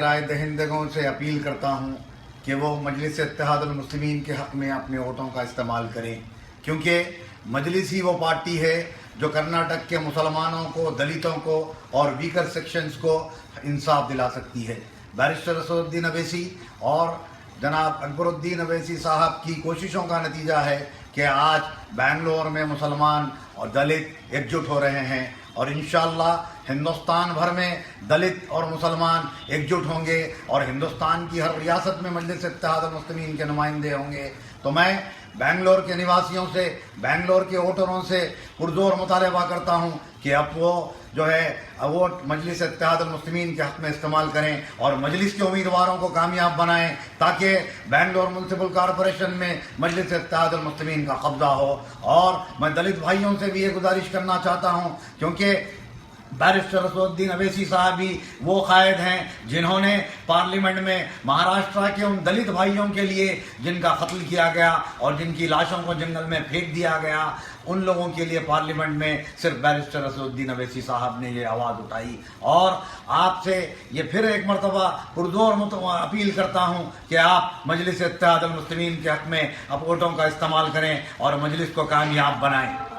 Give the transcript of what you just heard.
رائے دہندگوں سے اپیل کرتا ہوں کہ وہ مجلس اتحاد المسلمین کے حق میں اپنے ووٹوں کا استعمال کریں، کیونکہ مجلس ہی وہ پارٹی ہے جو کرناٹک کے مسلمانوں کو، دلتوں کو اور ویکر سیکشنز کو انصاف دلا سکتی ہے۔ بیرسٹر اسد الدین اویسی اور جناب اکبر الدین اویسی صاحب کی کوششوں کا نتیجہ ہے کہ آج بنگلور میں مسلمان اور دلت ایک جٹ ہو رہے ہیں، اور انشاءاللہ ہندوستان بھر میں دلت اور مسلمان ایک جٹ ہوں گے اور ہندوستان کی ہر ریاست میں مجلس اتحاد المسلمین کے نمائندے ہوں گے۔ تو میں بنگلور کے نواسیوں سے، بنگلور کے ووٹروں سے پرزور مطالبہ کرتا ہوں کہ اب وہ جو ہے ووٹ مجلس اتحاد المسلمین کے حق میں استعمال کریں اور مجلس کے امیدواروں کو کامیاب بنائیں تاکہ بنگلور میونسپل کارپوریشن میں مجلس اتحاد المسلمین کا قبضہ ہو۔ اور میں دلت بھائیوں سے بھی یہ گزارش کرنا چاہتا ہوں، کیونکہ بیرسٹر اسد الدین اویسی صاحب بھی وہ قائد ہیں جنہوں نے پارلیمنٹ میں مہاراشٹرا کے ان دلت بھائیوں کے لیے جن کا قتل کیا گیا اور جن کی لاشوں کو جنگل میں پھینک دیا گیا، ان لوگوں کے لیے پارلیمنٹ میں صرف بیرسٹر اسد الدین اویسی صاحب نے یہ آواز اٹھائی۔ اور آپ سے یہ پھر ایک مرتبہ پرزور اپیل کرتا ہوں کہ آپ مجلس اتحاد المسلمین کے حق میں اب ووٹوں کا استعمال کریں اور مجلس کو کامیاب بنائیں۔